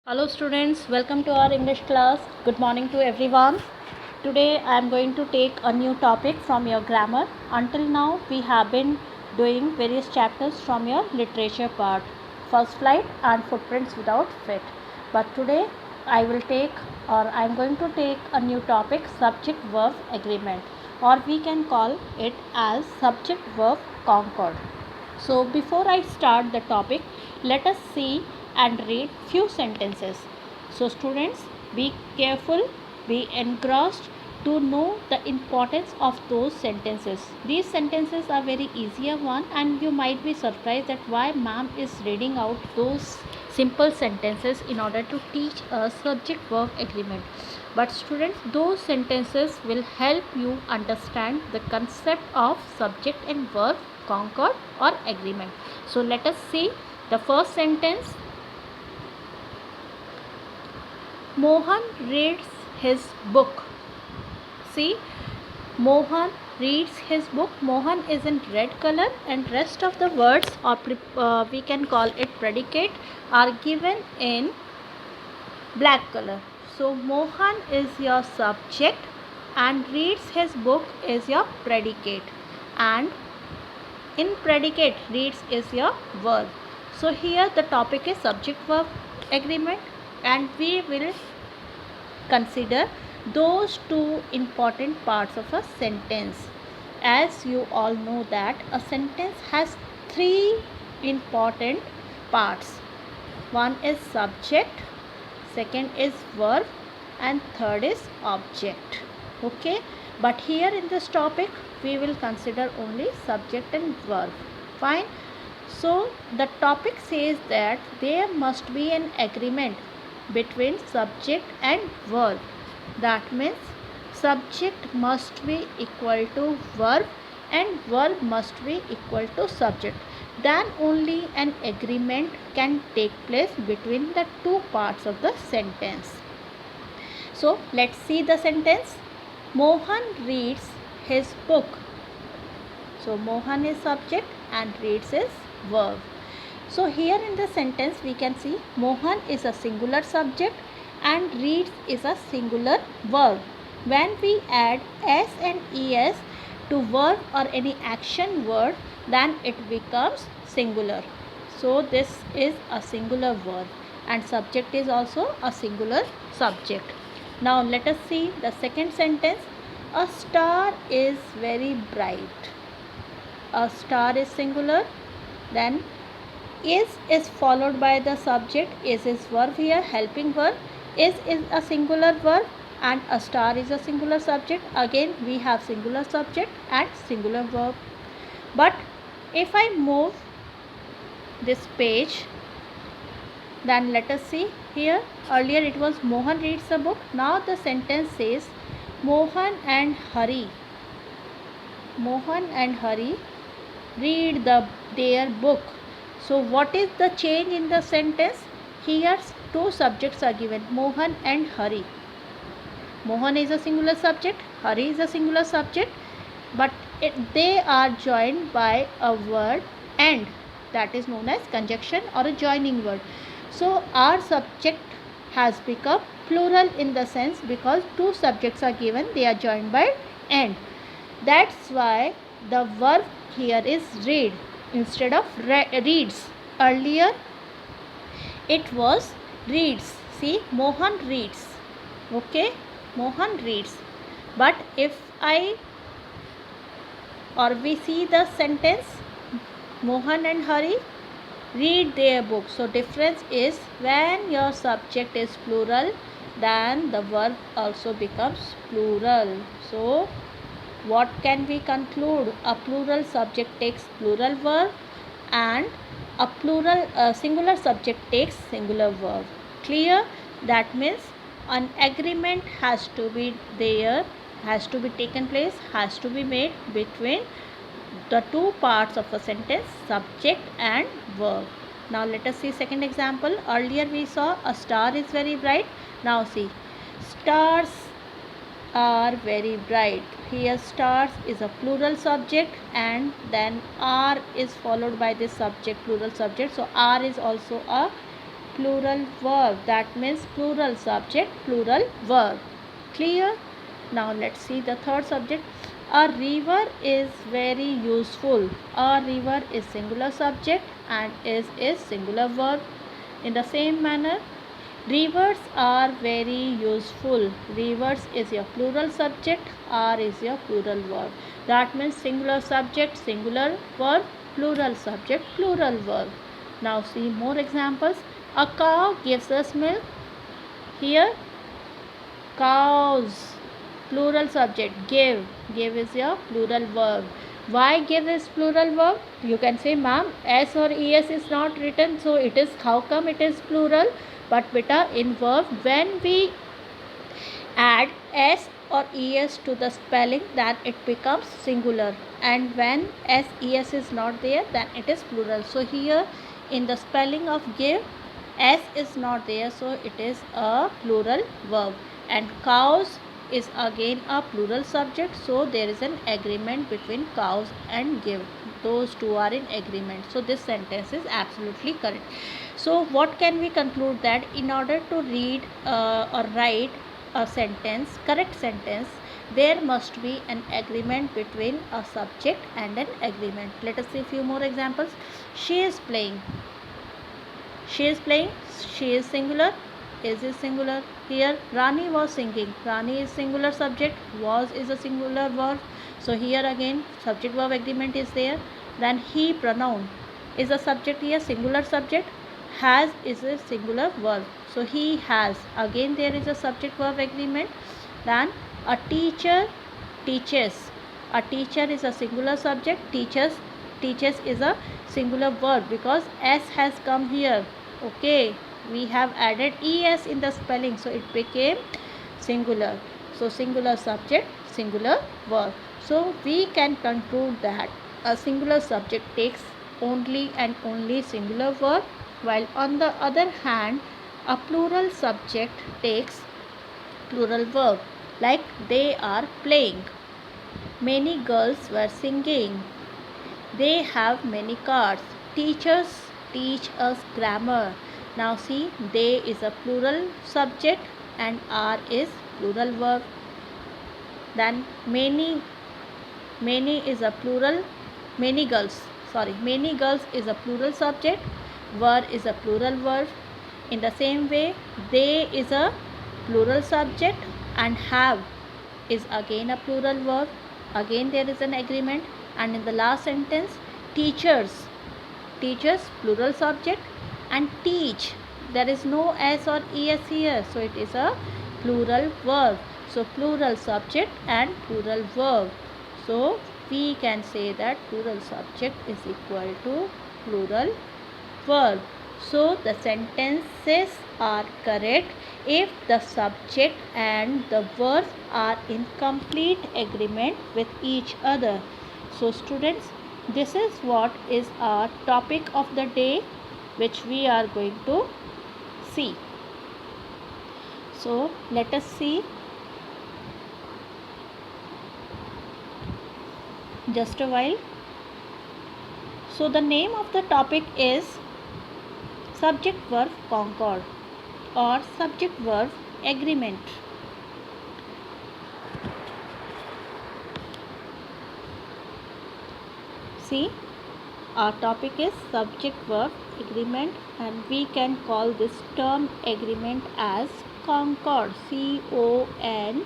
Hello students, welcome to our English class. Good morning to everyone. Today I am going to take a new topic from your grammar. Until now we have been doing various chapters from your literature part, first flight and footprints without feet. But today I am going to take a new topic, subject verb agreement, or we can call it as subject verb concord. So before I start the topic, let us see and read few sentences. So students, be careful, be engrossed to know the importance of those sentences. These sentences are very easier one, and you might be surprised that why ma'am is reading out those simple sentences in order to teach a subject verb agreement. But students, those sentences will help you understand the concept of subject and verb concord or agreement. So let us see the first sentence. Mohan reads his book. See, Mohan reads his book. Mohan is in red color, and rest of the words, or we can call it predicate, are given in black color. So Mohan is your subject and reads his book is your predicate, and in predicate reads is your verb. So here the topic is subject verb agreement, and we will consider those two important parts of a sentence. As you all know that a sentence has three important parts. One is subject, second is verb, and third is object. Okay, but here in this topic we will consider only subject and verb. Fine. So the topic says that there must be an agreement between subject and verb. That means subject must be equal to verb and verb must be equal to subject. Then only an agreement can take place between the two parts of the sentence. So let's see the sentence. Mohan reads his book. So Mohan is subject and reads is verb. So here in the sentence we can see Mohan is a singular subject and reads is a singular verb. When we add s and es to verb or any action word, then it becomes singular. So this is a singular verb and subject is also a singular subject. Now let us see the second sentence. A star is very bright. A star is singular. Then is followed by the subject. Is verb here, helping verb. Is a singular verb and a star is a singular subject. Again we have singular subject and singular verb. But if I move this page, then let us see here. Earlier it was Mohan reads a book. Now the sentence says Mohan and Hari read their book. So what is the change in the sentence? Here two subjects are given, Mohan and Hari. Mohan is a singular subject, Hari is a singular subject, but they are joined by a word and, that is known as conjunction or a joining word. So our subject has become plural in the sense because two subjects are given, they are joined by and. That's why the verb here is read instead of reads. Earlier it was reads. See, Mohan reads. Okay, Mohan reads. But if we see the sentence Mohan and Hari read their book. So difference is when your subject is plural, then the verb also becomes plural. So what can we conclude? A plural subject takes plural verb and a singular subject takes singular verb. Clear? That means an agreement has to be there, has to be taken place, has to be made between the two parts of a sentence, subject and verb. Now let us see second example. Earlier we saw a star is very bright. Now see, stars are very bright. Here stars is a plural subject and then are is followed by this subject, plural subject. So are is also a plural verb. That means plural subject, plural verb. Clear? Now let's see the third subject. A river is very useful. A river is singular subject and is singular verb. In the same manner, rivers are very useful. Rivers is your plural subject, are is your plural verb. That means singular subject, singular verb, plural subject, plural verb. Now see more examples. A cow gives us milk. Here, cows, plural subject, give. Give is your plural verb. Why give is plural verb? You can say, ma'am, s or es is not written, so it is, how come it is plural? But beta, in verb, when we add s or es to the spelling, then it becomes singular, and when s es is not there, then it is plural. So here in the spelling of give, s is not there, so it is a plural verb. And cows is again a plural subject, so there is an agreement between cows and give. Those two are in agreement, so this sentence is absolutely correct. So what can we conclude? That in order to read or write a sentence, correct sentence, there must be an agreement between a subject and an agreement. Let us see a few more examples. She is playing. She is playing. She is singular. Is singular. Here Rani was singing. Rani is singular subject. Was is a singular verb. So here again subject verb agreement is there. Then he pronoun is a subject here, singular subject. Has is a singular verb. So he has. Again there is a subject verb agreement. Then a teacher teaches. A teacher is a singular subject. Teaches is a singular verb because s has come here. Okay, we have added es in the spelling, so it became singular. So singular subject, singular verb. So we can conclude that a singular subject takes only and only singular verb, while on the other hand a plural subject takes plural verb. Like they are playing. Many girls were singing. They have many cars. Teachers teach us grammar. Now see, they is a plural subject and are is plural verb. Then many is a plural. Many girls is a plural subject. Were is a plural verb. In the same way, they is a plural subject and have is again a plural verb. Again there is an agreement. And in the last sentence, teachers plural subject and teach, there is no s or es here, so it is a plural verb. So plural subject and plural verb. So we can say that plural subject is equal to plural verb. So the sentences are correct if the subject and the verb are in complete agreement with each other. So students, this is what is our topic of the day, which we are going to see. So let us see. Just a while. So the name of the topic is subject verb concord or subject verb agreement. See, our topic is subject verb agreement, and we can call this term agreement as concord. CONCORD.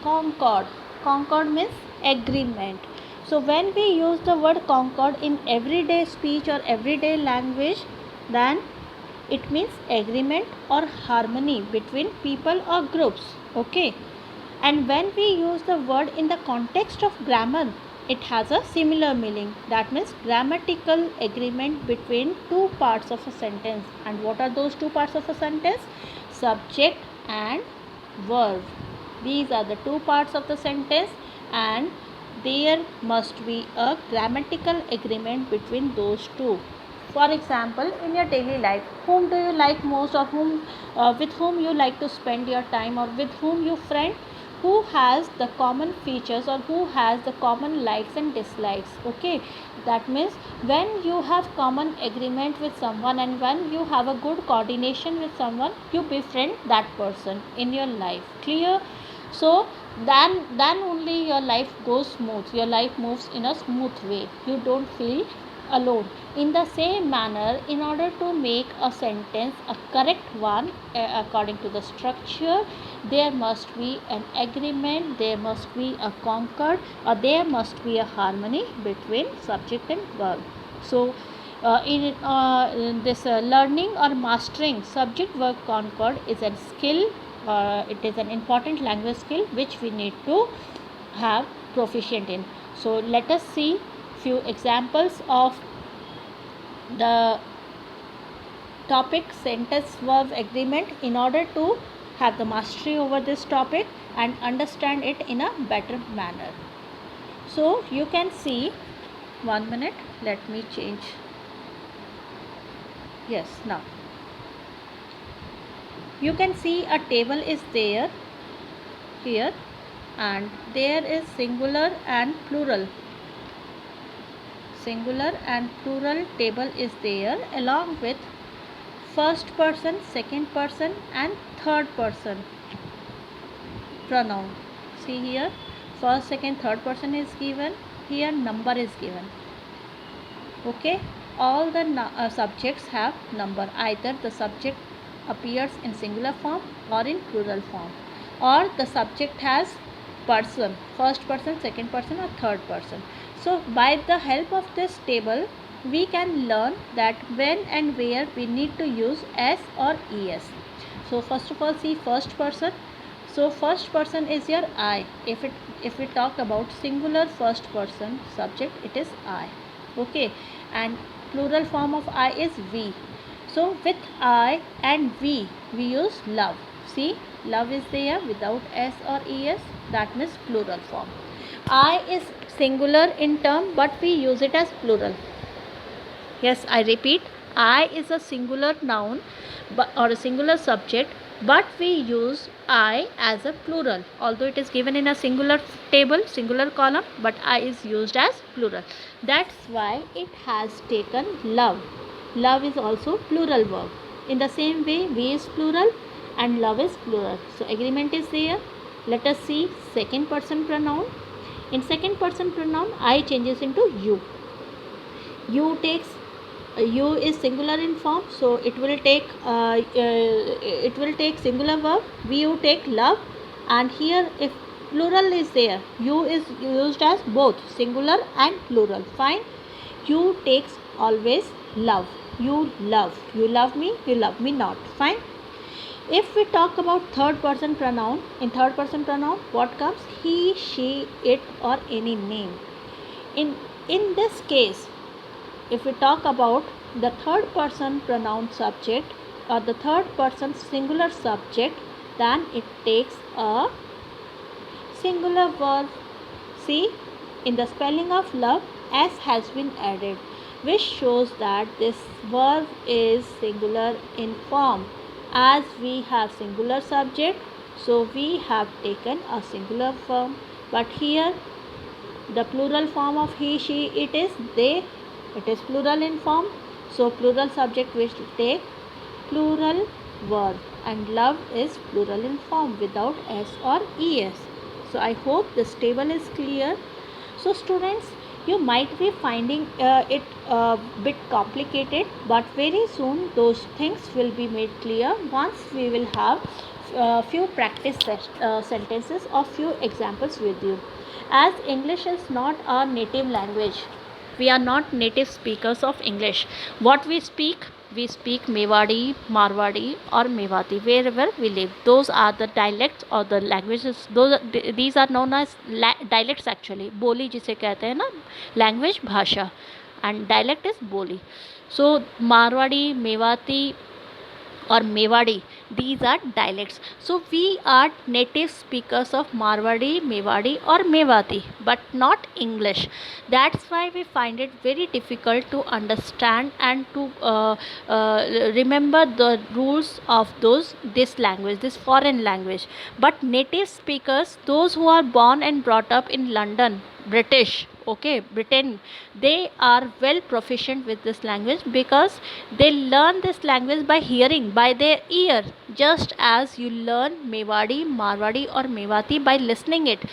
Concord. Concord means agreement. So when we use the word concord in everyday speech or everyday language, then it means agreement or harmony between people or groups. Okay. And when we use the word in the context of grammar, it has a similar meaning. That means grammatical agreement between two parts of a sentence. And what are those two parts of a sentence? Subject and verb. These are the two parts of the sentence, and there must be a grammatical agreement between those two. For example, in your daily life, whom do you like most, or with whom you like to spend your time, or with whom you friend? who has the common features or who has the common likes and dislikes. Okay, that means when you have common agreement with someone and when you have a good coordination with someone, you befriend that person in your life. Clear? So then only your life goes smooth, your life moves in a smooth way, you don't feel alone. In the same manner, in order to make a sentence a correct one according to the structure, there must be an agreement, there must be a concord, or there must be a harmony between subject and verb. So in this learning or mastering subject verb concord is a skill, it is an important language skill which we need to have proficient in. So let us see few examples of the topic sentence verb agreement in order to have the mastery over this topic and understand it in a better manner. So you can see, 1 minute, let me change. Yes, now you can see a table is there here, and there is singular and plural. Singular and plural table is there along with first person, second person and third person pronoun. See here, first, second, third person is given, here number is given. Okay, all the subjects have number, either the subject appears in singular form or in plural form, or the subject has person, first person, second person or third person. So by the help of this table we can learn that when and where we need to use s or es. So first of all, see first person. So first person is your I. If we talk about singular first person subject, it is I. Okay, and plural form of I is we. So with I and we use love. See, love is there without s or es, that means plural form. I is singular in term but we use it as plural. Yes, I repeat, I is a singular noun or a singular subject, but we use I as a plural, although it is given in a singular table, singular column, but I is used as plural. That's why it has taken love. Love is also plural verb. In the same way, we is plural and love is plural. So agreement is there. Let us see second person pronoun. In second person pronoun, I changes into you. You takes, you is singular in form, so it will take singular verb. We you take love, and here if plural is there, you is used as both singular and plural. Fine. You takes always love. You love me, you love me not. Fine. If we talk about third person pronoun, in third person pronoun what comes? He, she, it or any name. In this case, if we talk about the third person pronoun subject or the third person singular subject, then it takes a singular verb. See, in the spelling of love, s has been added, which shows that this verb is singular in form. As we have singular subject, so we have taken a singular form, but here the plural form of he, she, it is they, it is plural in form, so plural subject will take plural verb, and love is plural in form without s or es. So I hope this table is clear. So students, you might be finding it a bit complicated, but very soon those things will be made clear once we will have few practice sentences or few examples with you. As English is not our native language, we are not native speakers of English. What we speak Mewadi, Marwadi or Mewati wherever we live. Those are the dialects or the languages. These are known as dialects actually. बोली जिसे कहते हैं ना, language भाषा, and dialect is बोली. So Marwadi, Mewati or Mewadi, These are dialects. So we are native speakers of Marwadi, Mewadi or Mewati, but not English. That's why we find it very difficult to understand and to remember the rules of this language, this foreign language. But native speakers, those who are born and brought up in London, British, okay, Britain, they are well proficient with this language because they learn this language by hearing, by their ear, just as you learn Mewadi, Marwadi or Mewati by listening it.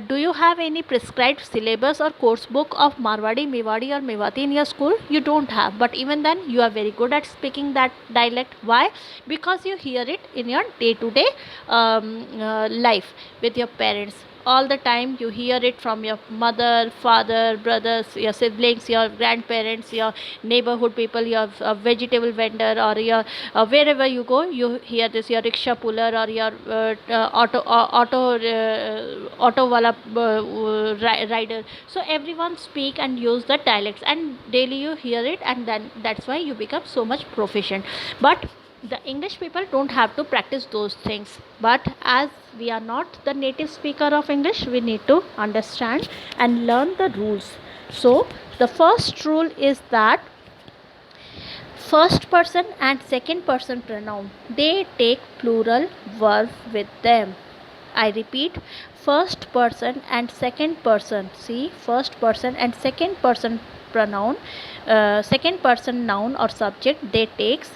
Do you have any prescribed syllabus or course book of Marwadi, Mewadi or Mewati in your school? You don't have, but even then you are very good at speaking that dialect. Why? Because you hear it in your day to day life with your parents. All the time you hear it from your mother, father, brothers, your siblings, your grandparents, your neighborhood people, your vegetable vendor, or your wherever you go, you hear this, your rickshaw puller or your auto wala rider. So everyone speak and use the dialects, and daily you hear it, and then that's why you become so much proficient. But the English people don't have to practice those things. But as we are not the native speaker of English, we need to understand and learn the rules. So the first rule is that first person and second person pronoun, they take plural verb with them. I repeat, first person and second person, see, first person and second person pronoun, second person noun or subject, they takes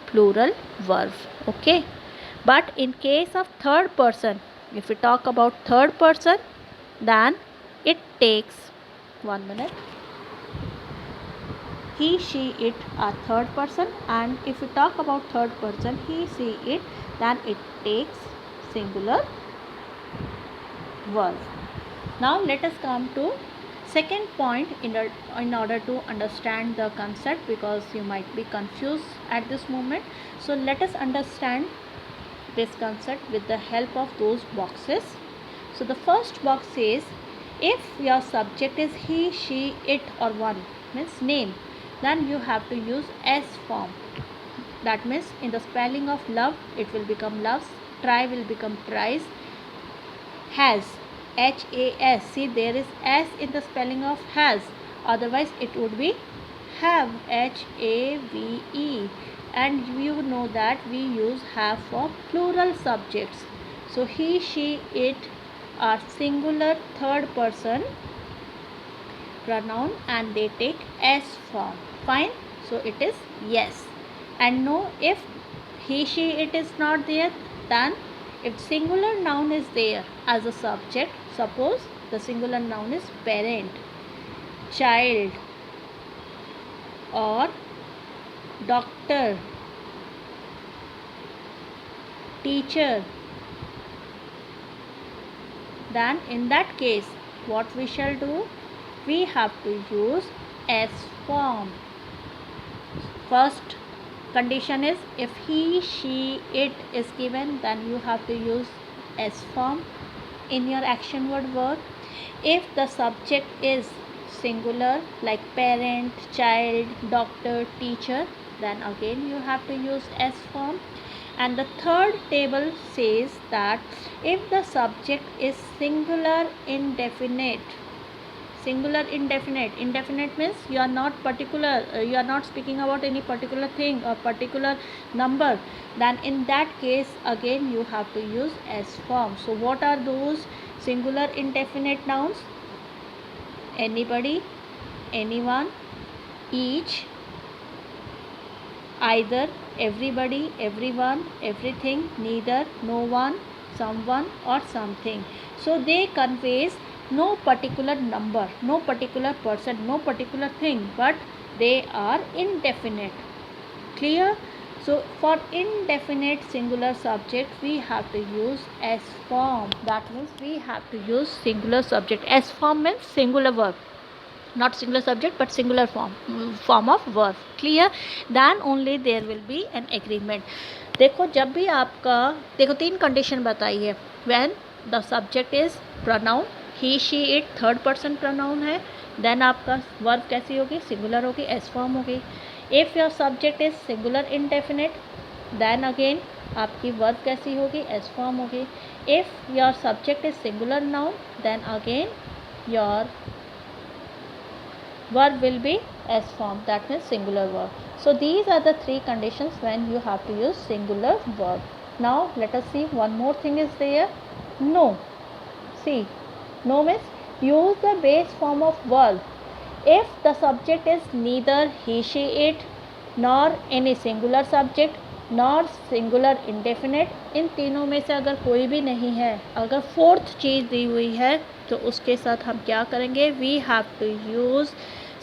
plural verb, okay. But in case of third person, if we talk about third person, then it takes, 1 minute, he, she, it are third person, and if we talk about third person, he, she, it, then it takes singular verb. Now let us come to second point in order to understand the concept, because you might be confused at this moment. So let us understand this concept with the help of those boxes. So the first box says, if your subject is he, she, it or one, means name, then you have to use S form. That means in the spelling of love, it will become loves, try will become tries, has, HAS, see there is S in the spelling of has, otherwise it would be have, HAVE. And you know that we use have for plural subjects. So he, she, it are singular third person pronoun and they take S form. Fine. So it is yes. And no, if he, she, it is not there, then if singular noun is there as a subject, suppose the singular noun is parent, child or doctor, teacher, then in that case what we shall do? We have to use S form. First condition is, if he, she, it is given, then you have to use S form in your action word verb. If the subject is singular like parent, child, doctor, teacher, then again you have to use S form. And the third table says that if the subject is singular indefinite, singular indefinite, indefinite means you are not particular, you are not speaking about any particular thing or particular number, then in that case again you have to use S form. So what are those singular indefinite nouns? Anybody, anyone, each, either, everybody, everyone, everything, neither, no one, someone or something. So they conveys no particular number, no particular person, no particular thing, but they are indefinite. Clear? So for indefinite singular subject we have to use S form. That means we have to use singular subject. S form means singular verb, not singular subject but singular form of verb. Clear? Then only there will be an agreement. देखो जब भी आपका, देखो 3 condition बताई है. when the subject is pronoun he, she, it, third person pronoun है, then आपका verb कैसी होगी? सिंगुलर होगी, एस फॉर्म होगी. if your subject is singular indefinite, then again आपकी वर्ब कैसी होगी, एस फॉर्म होगी. If your subject is singular noun then again your verb will be S form, that means singular verb. So these are the three conditions when you have to use singular verb. Now let us see one more thing is there. No. See, no means use the base form of verb if the subject is neither he, she, it, nor any singular subject nor singular indefinite. इन तीनों में से अगर कोई भी नहीं है, अगर फोर्थ चीज़ दी हुई है तो उसके साथ हम क्या करेंगे, we have to use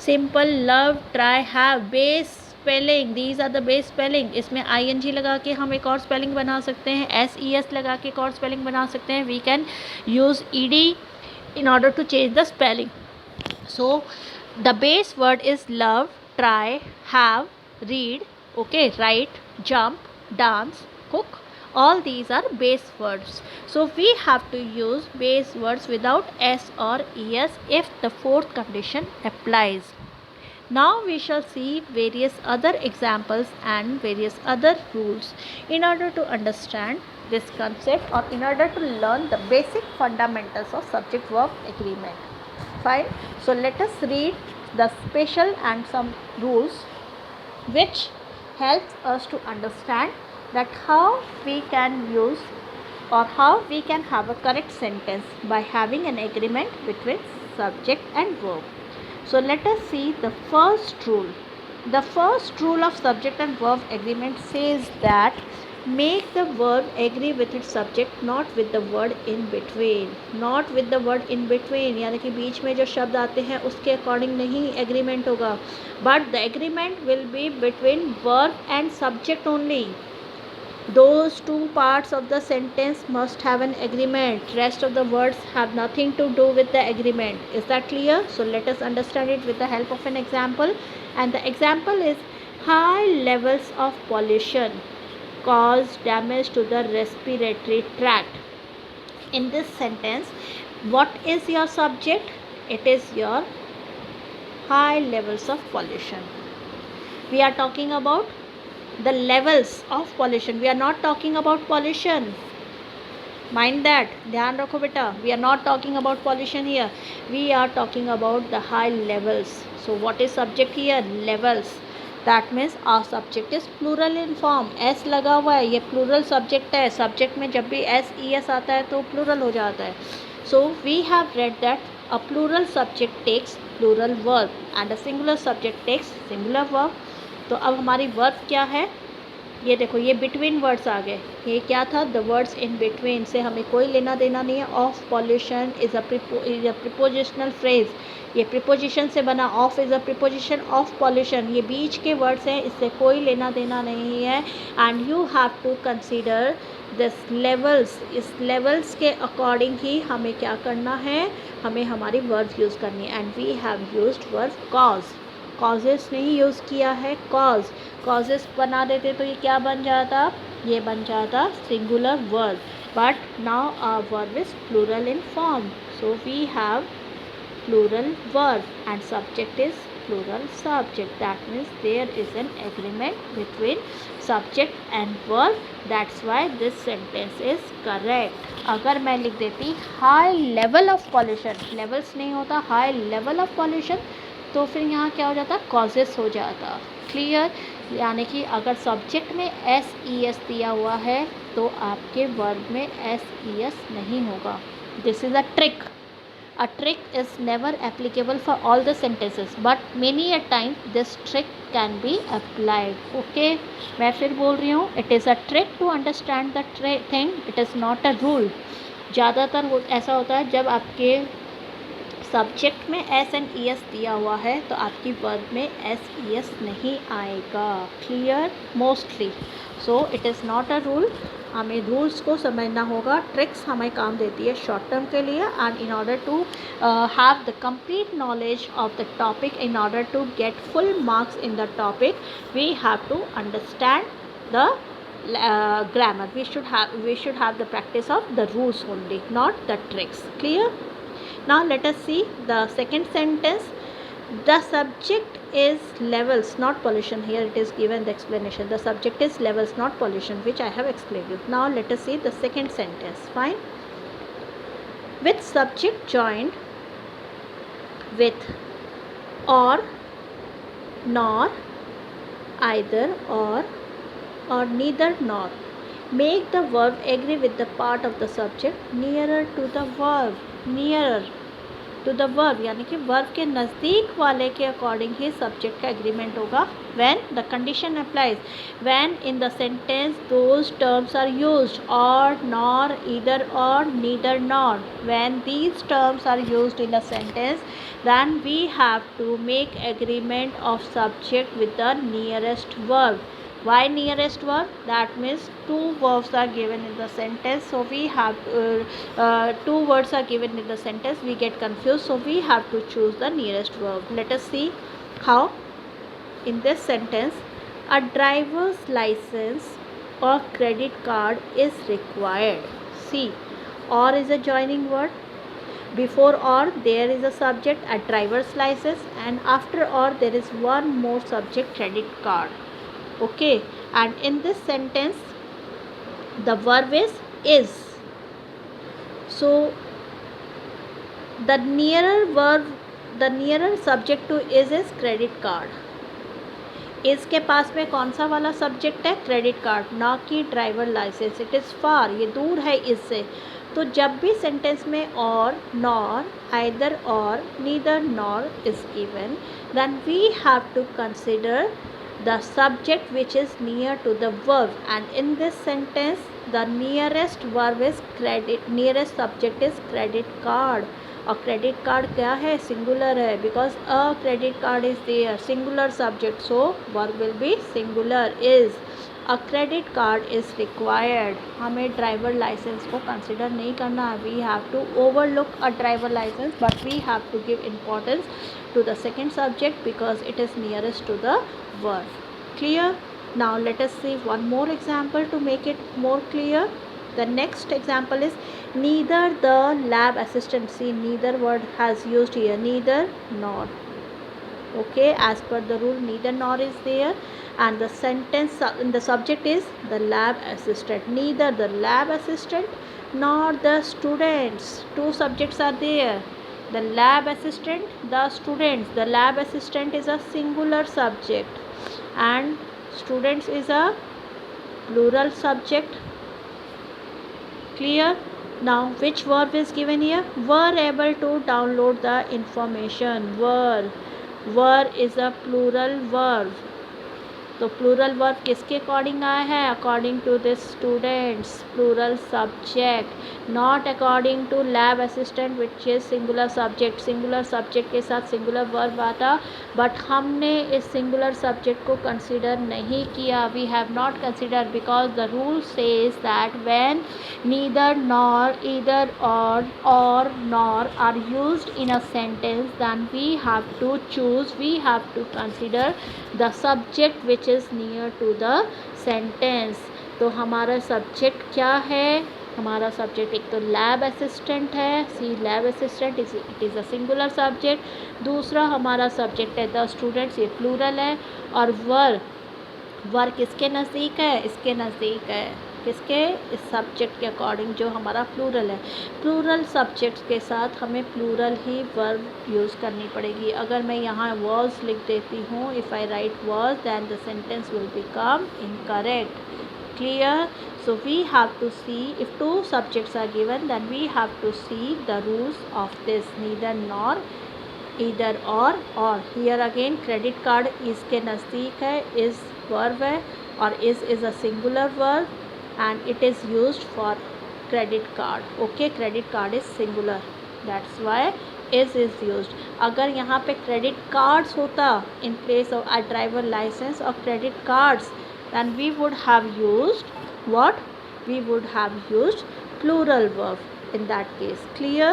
simple, love, try, have, base spelling. These are the base spelling. इसमें ING लगा के हम एक और स्पेलिंग बना सकते हैं, SES लगा के एक और स्पेलिंग बना सकते हैं. We can use ED in order to change the spelling. So the base word is love, try, have, read, okay, write, jump, dance, cook. All these are base words. So we have to use base words without S or ES if the fourth condition applies. Now we shall see various other examples and various other rules in order to understand this concept or in order to learn the basic fundamentals of subject verb agreement. Fine. So let us read the special and some rules which helps us to understand that how we can use or how we can have a correct sentence by having an agreement between subject and verb. So let us see the first rule. The first rule of subject and verb agreement says that make the verb agree with its subject, not with the word in between. Not with the word in between, यानी कि बीच में जो शब्द आते हैं उसके according नहीं agreement होगा, but the agreement will be between verb and subject only. Those two parts of the sentence must have an agreement. Rest of the words have nothing to do with the agreement. Is that clear? So let us understand it with the help of an example. And the example is high levels of pollution cause damage to the respiratory tract. In this sentence, what is your subject? It is your high levels of pollution. We are talking about the levels of pollution. We are not talking about pollution. Mind that. ध्यान रखो बेटा. We are not talking about pollution here. We are talking about the high levels. So what is subject here? Levels. That means our subject is plural in form. S लगा हुआ है, ये plural subject है. Subject में जब भी SES आता है तो plural हो जाता है. So we have read that a plural subject takes plural verb and a singular subject takes singular verb. तो अब हमारी वर्ब क्या है, ये देखो, ये बिटवीन वर्ड्स आ गए. ये क्या था, द वर्ड्स इन बिटवीन से हमें कोई लेना देना नहीं है. Of pollution is a prepositional phrase. ये प्रिपोजिशन से बना. Of is a preposition of pollution. ये बीच के वर्ड्स हैं, इससे कोई लेना देना नहीं है. And you have to consider this levels. इस लेवल्स के अकॉर्डिंग ही हमें क्या करना है, हमें हमारी वर्ब यूज़ करनी है. And we have used verb cause. Causes नहीं यूज़ किया है, कॉज. कॉजेस बना देते तो ये क्या बन जाता, ये बन जाता singular verb. But now our verb is plural in form. So we have plural verb and subject is plural subject. That means there is an agreement between subject and verb. That's why this sentence is correct. अगर मैं लिख देती high level of pollution, levels नहीं होता, high level of pollution, तो फिर यहाँ क्या हो जाता, causes हो जाता. क्लियर. यानी कि अगर सब्जेक्ट में SES दिया हुआ है तो आपके वर्ब में SES नहीं होगा. This is a trick. A trick is never applicable for all the sentences, but many a time this trick can be applied. Okay, मैं फिर बोल रही हूँ, it is a trick to understand the thing. It is not a rule. ज़्यादातर ऐसा होता है जब आपके सब्जेक्ट में SES दिया हुआ है तो आपकी वर्ब में SES नहीं आएगा. Clear. Mostly. So it is not a rule. हमें रूल्स को समझना होगा. ट्रिक्स हमें काम देती है शॉर्ट टर्म के लिए. And in order to have the complete knowledge of the topic, in order to get full marks in the topic, we have to understand the grammar. We should have the practice of the rules only, not the tricks. Clear. Now let us see the second sentence. The subject is levels, not pollution. Here it is given the explanation. The subject is levels, not pollution, which I have explained you. Now let us see the second sentence. Fine. With subject joined with or, nor, either or neither nor, make the verb agree with the part of the subject nearer to the verb. Nearer to the verb यानी कि verb के नज़दीक वाले के according ही subject का agreement होगा when the condition applies when in the sentence those terms are used or, nor, either or, neither nor. When these terms are used in a sentence then we have to make agreement of subject with the nearest verb. Why nearest verb? That means two verbs are given in the sentence, so we have two words are given in the sentence, we get confused, so we have to choose the nearest verb. Let us see how. In this sentence, a driver's license or credit card is required. See, or is a joining word. Before or there is a subject, a driver's license, and after or there is one more subject, credit card. Okay, and in this sentence the verb is. So the nearer verb, the nearer subject to is credit card. इस के पास में कौन सा वाला subject है? Credit card, ना कि driver licence. It is far, ये दूर है इससे. तो जब भी सेंटेंस में or, nor, either or, neither nor is given, then we have to consider the subject which is near to the verb, and in this sentence the nearest verb is credit, nearest subject is credit card. और credit card क्या है? Singular है, because a credit card is there, singular subject, so verb will be singular. Is a credit card is required. हमें driver licence को consider नहीं करना है. We have to overlook a driver licence, but we have to give importance to the second subject because it is nearest to the verb. Clear? Now let us see one more example to make it more clear. The next example is neither the lab assistant. See, neither word has used here, neither nor. Okay, as per the rule neither nor is there, and the sentence the subject is the lab assistant. Neither the lab assistant nor the students. Two subjects are there. The lab assistant, the students. The lab assistant is a singular subject and students is a plural subject. Clear? Now which verb is given here? Were able to download the information. Were is a plural verb. तो plural verb किसके according आया है? According to this students, plural subject, not according to lab assistant which is singular subject. Singular subject के साथ singular verb आता, but हमने इस singular subject को कंसिडर नहीं किया. We have not consider because the rule says that when neither nor, either और nor are used in a sentence, then we have to choose, we have to consider the subject which is near to the sentence. तो हमारा subject क्या है? हमारा subject एक तो lab assistant है. See, lab assistant it is a singular subject. दूसरा हमारा सब्जेक्ट है द स्टूडेंट्स, ये प्लूरल है. और वर किसके नज़दीक है? इसके नज़दीक है. किसके? इस सब्जेक्ट के अकॉर्डिंग जो हमारा प्लूरल है. प्लूरल सब्जेक्ट्स के साथ हमें प्लूरल ही वर्ब यूज़ करनी पड़ेगी. अगर मैं यहाँ वॉज लिख देती हूँ, if I write was, then the sentence will become incorrect. Clear? So we have to see, if two subjects are given, then we have to see the rules of this, neither nor, either or. Here again credit card इसके नज़दीक है, is verb है, और is a singular verb and it is used for credit card. Okay, credit card is singular, that's why is used. अगर यहाँ पे credit cards होता in place of a driver license or credit cards, then we would have used what? We would have used plural verb in that case. Clear?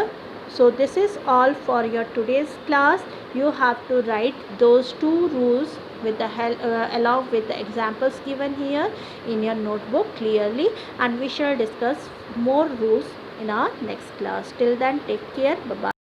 So this is all for your today's class. You have to write those two rules with the help along with the examples given here in your notebook clearly, and we shall discuss more rules in our next class. Till then, take care. Bye bye.